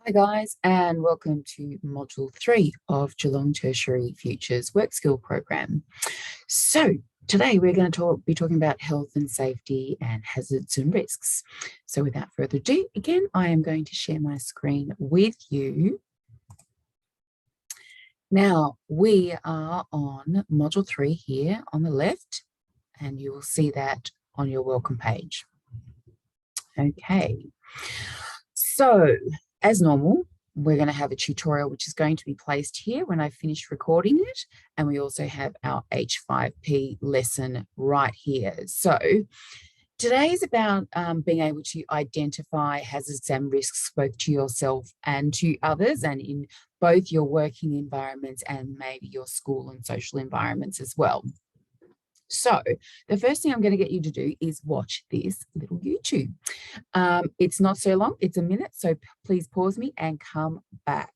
Hi guys, and welcome to Module 3 of Geelong Tertiary Futures Work Skill Program. So today we're going to be talking about health and safety and hazards and risks. So without further ado, again, I am going to share my screen with you. Now we are on Module 3 here on the left, and you will see that on your welcome page. Okay, so as normal, we're going to have a tutorial which is going to be placed here when I finish recording it. And we also have our H5P lesson right here. So today is about being able to identify hazards and risks both to yourself and to others, and in both your working environments and maybe your school and social environments as well. So the first thing I'm going to get you to do is watch this little YouTube. It's not so long, it's a minute, so please pause me and come back.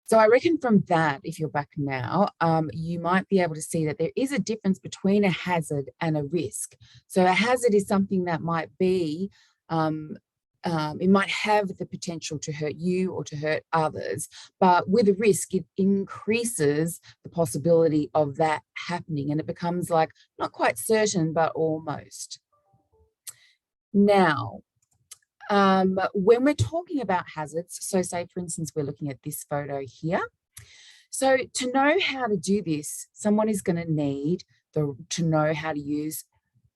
So I reckon from that, if you're back now, you might be able to see that there is a difference between a hazard and a risk. So a hazard is something that might be it might have the potential to hurt you or to hurt others, but with a risk, it increases the possibility of that happening, and it becomes like not quite certain, but almost. Now, when we're talking about hazards, so say, for instance, we're looking at this photo here. So to know how to do this, someone is going to need to know how to use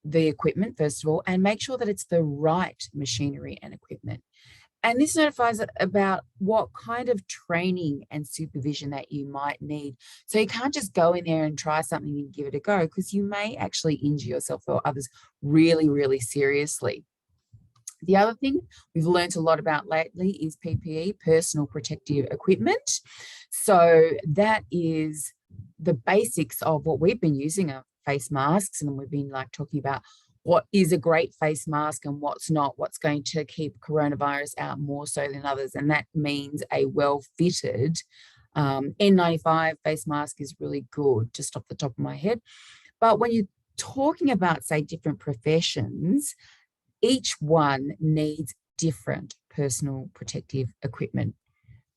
the equipment, first of all, and make sure that it's the right machinery and equipment. And this notifies about what kind of training and supervision that you might need. So you can't just go in there and try something and give it a go, because you may actually injure yourself or others really, really seriously. The other thing we've learned a lot about lately is PPE, personal protective equipment. So that is the basics of what we've been using are face masks, and we've been like talking about what is a great face mask and what's not, what's going to keep coronavirus out more so than others. And that means a well-fitted N95 face mask is really good, just off the top of my head. But when you're talking about, say, different professions, each one needs different personal protective equipment.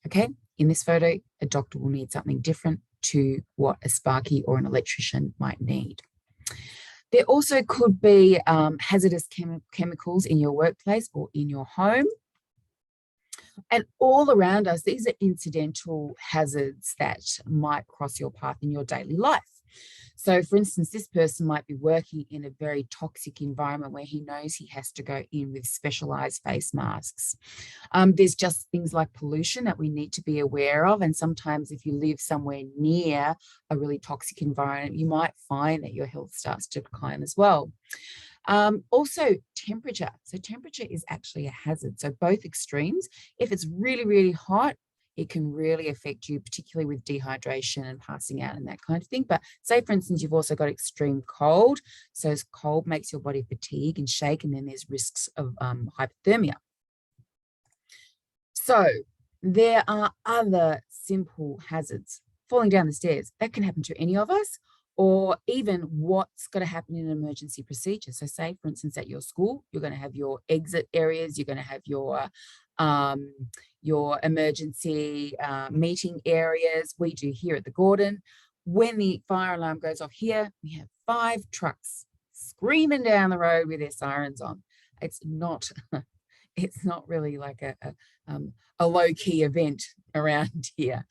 Okay, in this photo, a doctor will need something different to what a sparky or an electrician might need. There also could be hazardous chemicals in your workplace or in your home. And all around us, these are incidental hazards that might cross your path in your daily life. So for instance, this person might be working in a very toxic environment where he knows he has to go in with specialized face masks. There's just things like pollution that we need to be aware of. And sometimes if you live somewhere near a really toxic environment, you might find that your health starts to decline as well. Also temperature. So temperature is actually a hazard. So both extremes, if it's really, really hot, it can really affect you, particularly with dehydration and passing out and that kind of thing. But say, for instance, you've also got extreme cold. So cold makes your body fatigue and shake, and then there's risks of hypothermia. So there are other simple hazards. Falling down the stairs, that can happen to any of us, or even what's going to happen in an emergency procedure. So say, for instance, at your school, you're going to have your exit areas, you're going to have your emergency meeting areas. We do here at the Gordon. When the fire alarm goes off here, we have 5 trucks screaming down the road with their sirens on. It's not really like a low-key event around here.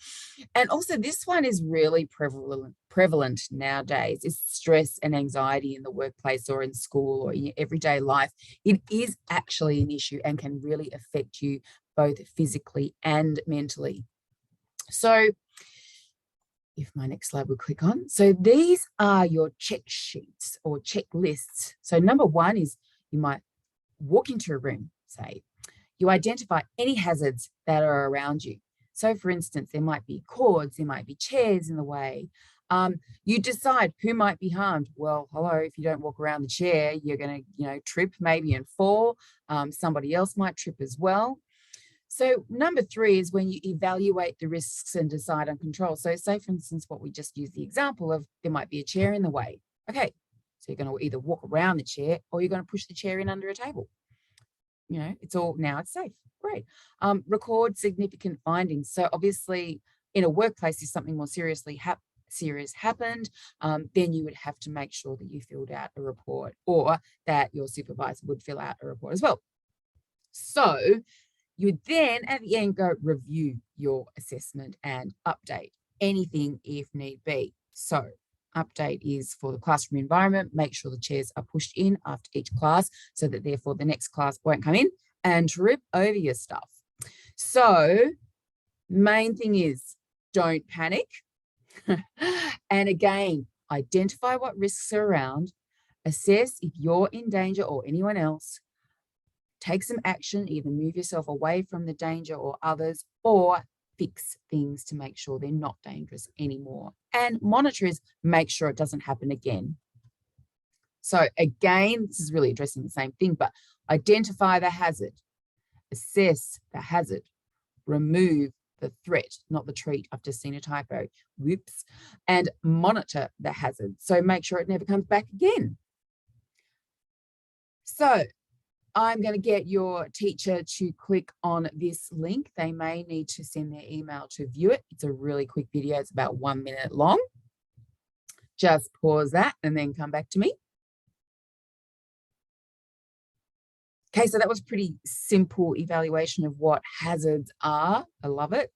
And also this one is really prevalent nowadays, is stress and anxiety in the workplace or in school or in your everyday life. It is actually an issue and can really affect you both physically and mentally. So if my next slide would click on. So these are your check sheets or checklists. So number 1 is you might walk into a room, say, you identify any hazards that are around you. So for instance, there might be cords, there might be chairs in the way. You decide who might be harmed. Well, hello, if you don't walk around the chair, you're going to, trip maybe and fall. Somebody else might trip as well. So number 3 is when you evaluate the risks and decide on control. So say, for instance, what we just used the example of, there might be a chair in the way. Okay, so you're going to either walk around the chair or you're going to push the chair in under a table. it's all now it's safe. Great. Record significant findings. So obviously in a workplace, if something more serious happened, then you would have to make sure that you filled out a report, or that your supervisor would fill out a report as well. So you would then at the end go review your assessment and update anything if need be. So update is for the classroom environment. Make sure the chairs are pushed in after each class so that therefore the next class won't come in and trip over your stuff. So main thing is don't panic. And again, identify what risks are around, assess if you're in danger or anyone else, take some action, either move yourself away from the danger or others, or fix things to make sure they're not dangerous anymore. And monitors, make sure it doesn't happen again. So again, this is really addressing the same thing, but identify the hazard, assess the hazard, remove the threat, not the treat. I've just seen a typo. Whoops. And monitor the hazard. So make sure it never comes back again. So I'm going to get your teacher to click on this link. They may need to send their email to view it. It's a really quick video. It's about 1 minute long. Just pause that and then come back to me. Okay, so that was pretty simple evaluation of what hazards are. I love it.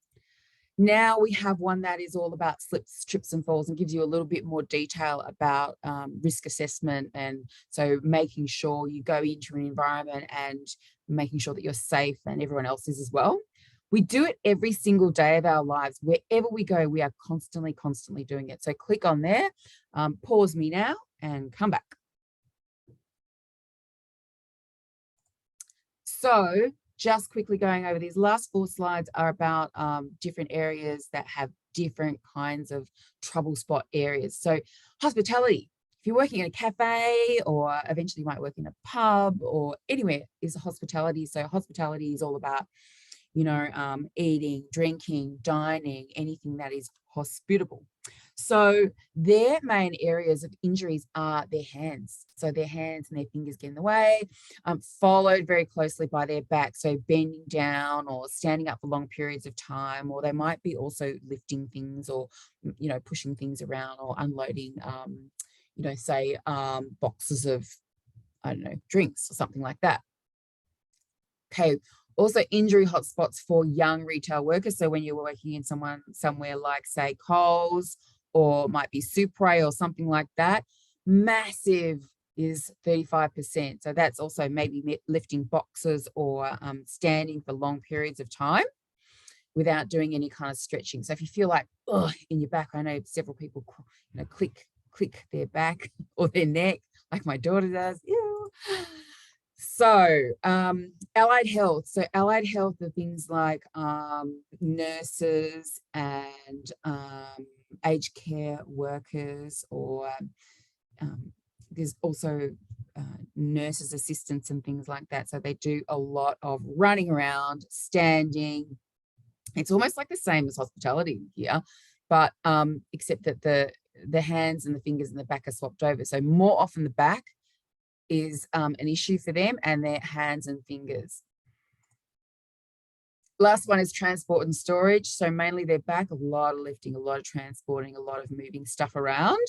Now we have one that is all about slips, trips and falls, and gives you a little bit more detail about risk assessment. And so making sure you go into an environment and making sure that you're safe and everyone else is as well. We do it every single day of our lives. Wherever we go, we are constantly doing it. So click on there, pause me now and come back. So just quickly going over these last 4 slides are about different areas that have different kinds of trouble spot areas. So hospitality, if you're working in a cafe or eventually you might work in a pub or anywhere, is hospitality. So hospitality is all about, eating, drinking, dining, anything that is hospitable. So their main areas of injuries are their hands. So their hands and their fingers get in the way, followed very closely by their back. So bending down or standing up for long periods of time, or they might be also lifting things or, pushing things around or unloading, say boxes of, drinks or something like that. Okay. Also injury hotspots for young retail workers. So when you're working in somewhere like, say, Coles or might be Supre or something like that, massive is 35%. So that's also maybe lifting boxes or standing for long periods of time without doing any kind of stretching. So if you feel like, in your back, I know several people, click their back or their neck, like my daughter does. Ew. So allied health. So allied health are things like nurses and aged care workers, or there's also nurses assistants and things like that. So they do a lot of running around, standing. It's almost like the same as hospitality here, but except that the hands and the fingers and the back are swapped over. So more often the back is an issue for them, and their hands and fingers. Last one is transport and storage. So mainly their back, a lot of lifting, a lot of transporting, a lot of moving stuff around,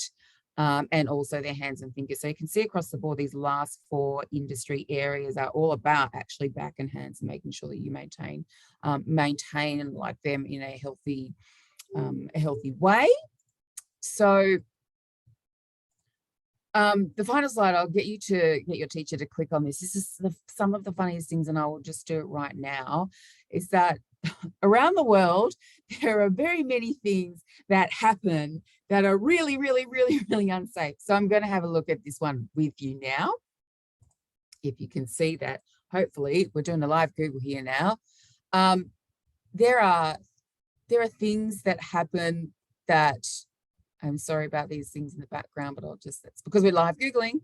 and also their hands and fingers. So you can see across the board, these last 4 industry areas are all about actually back and hands and making sure that you maintain like them in a healthy way. So the final slide, I'll get your teacher to click on this. This is some of the funniest things, and I will just do it right now, is that around the world, there are very many things that happen that are really, really, really, really unsafe. So I'm going to have a look at this one with you now. If you can see that, hopefully we're doing a live Google here now. There are things that happen that, I'm sorry about these things in the background, but that's because we're live Googling.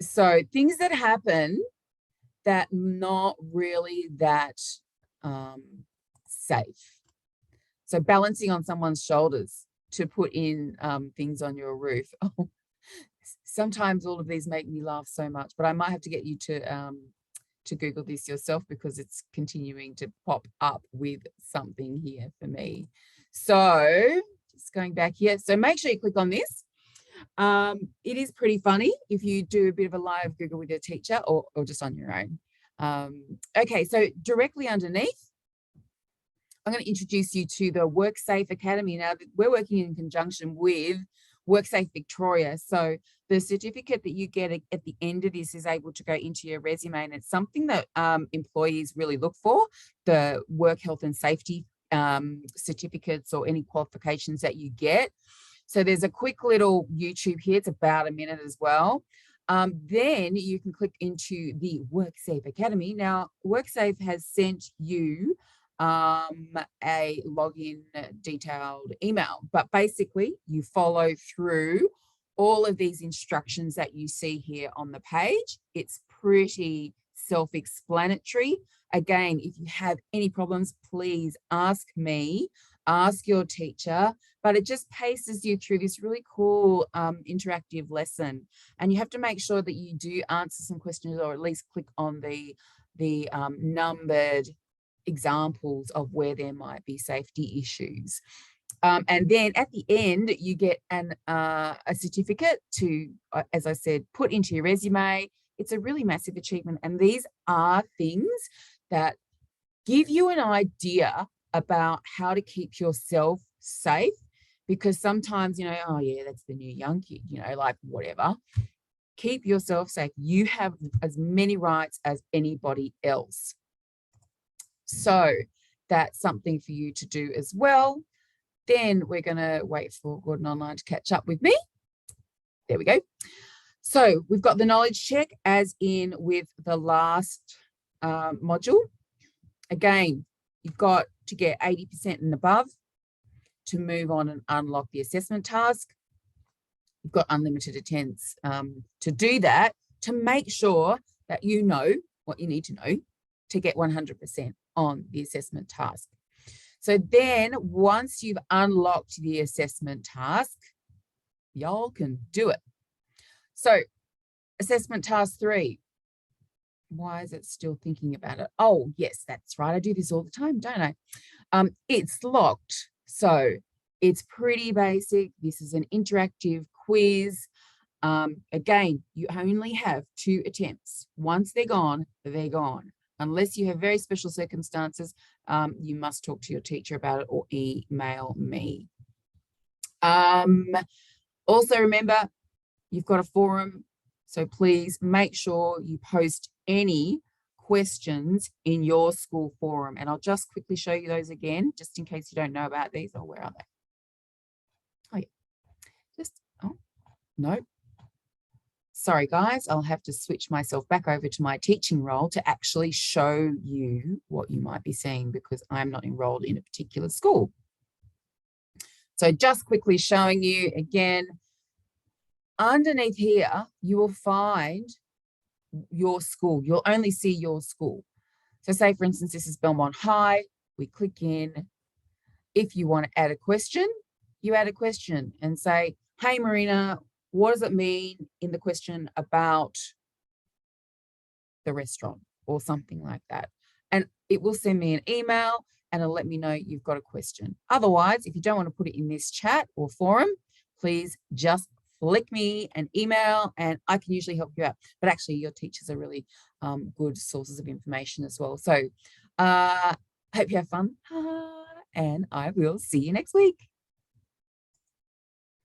So things that happen that not really that safe. So balancing on someone's shoulders to put in things on your roof. Oh, sometimes all of these make me laugh so much, but I might have to get you to Google this yourself because it's continuing to pop up with something here for me. So just going back here. So make sure you click on this. It is pretty funny if you do a bit of a live Google with your teacher or just on your own. Okay, so directly underneath, I'm going to introduce you to the WorkSafe Academy. Now, we're working in conjunction with WorkSafe Victoria. So the certificate that you get at the end of this is able to go into your resume, and it's something that employees really look for, the work health and safety certificates or any qualifications that you get. So there's a quick little YouTube here. It's about a minute as well. Then you can click into the WorkSafe Academy. Now, WorkSafe has sent you a login detailed email, but basically you follow through all of these instructions that you see here on the page. It's pretty self-explanatory. Again, if you have any problems, please ask me, ask your teacher, but it just paces you through this really cool interactive lesson. And you have to make sure that you do answer some questions, or at least click on the numbered examples of where there might be safety issues. And then at the end, you get a certificate to, as I said, put into your resume. It's a really massive achievement. And these are things that give you an idea about how to keep yourself safe, because sometimes, oh yeah, that's the new young kid, like whatever. Keep yourself safe. You have as many rights as anybody else. So that's something for you to do as well. Then we're going to wait for Gordon Online to catch up with me. There we go. So we've got the knowledge check as in with the last module. Again, you've got to get 80% and above to move on and unlock the assessment task. You've got unlimited attempts to do that, to make sure that you know what you need to know to get 100% on the assessment task. So then once you've unlocked the assessment task, y'all can do it. So assessment task 3. Why is it still thinking about it? Oh, yes, that's right. I do this all the time, don't I? It's locked. So it's pretty basic. This is an interactive quiz. Again, you only have 2 attempts. Once they're gone, they're gone. Unless you have very special circumstances, you must talk to your teacher about it or email me. Also remember, you've got a forum, so please make sure you post any questions in your school forum. And I'll just quickly show you those again, just in case you don't know about these. Oh, where are they? Oh, yeah. Oh, no. Sorry, guys, I'll have to switch myself back over to my teaching role to actually show you what you might be seeing, because I'm not enrolled in a particular school. So just quickly showing you again, underneath here, you will find your school. You'll only see your school. So say, for instance, this is Belmont High. We click in. If you want to add a question, you add a question and say, hey, Marina, what does it mean in the question about the restaurant, or something like that? And it will send me an email and it'll let me know you've got a question. Otherwise, if you don't want to put it in this chat or forum, please just flick me an email and I can usually help you out. But actually, your teachers are really good sources of information as well. So hope you have fun and I will see you next week.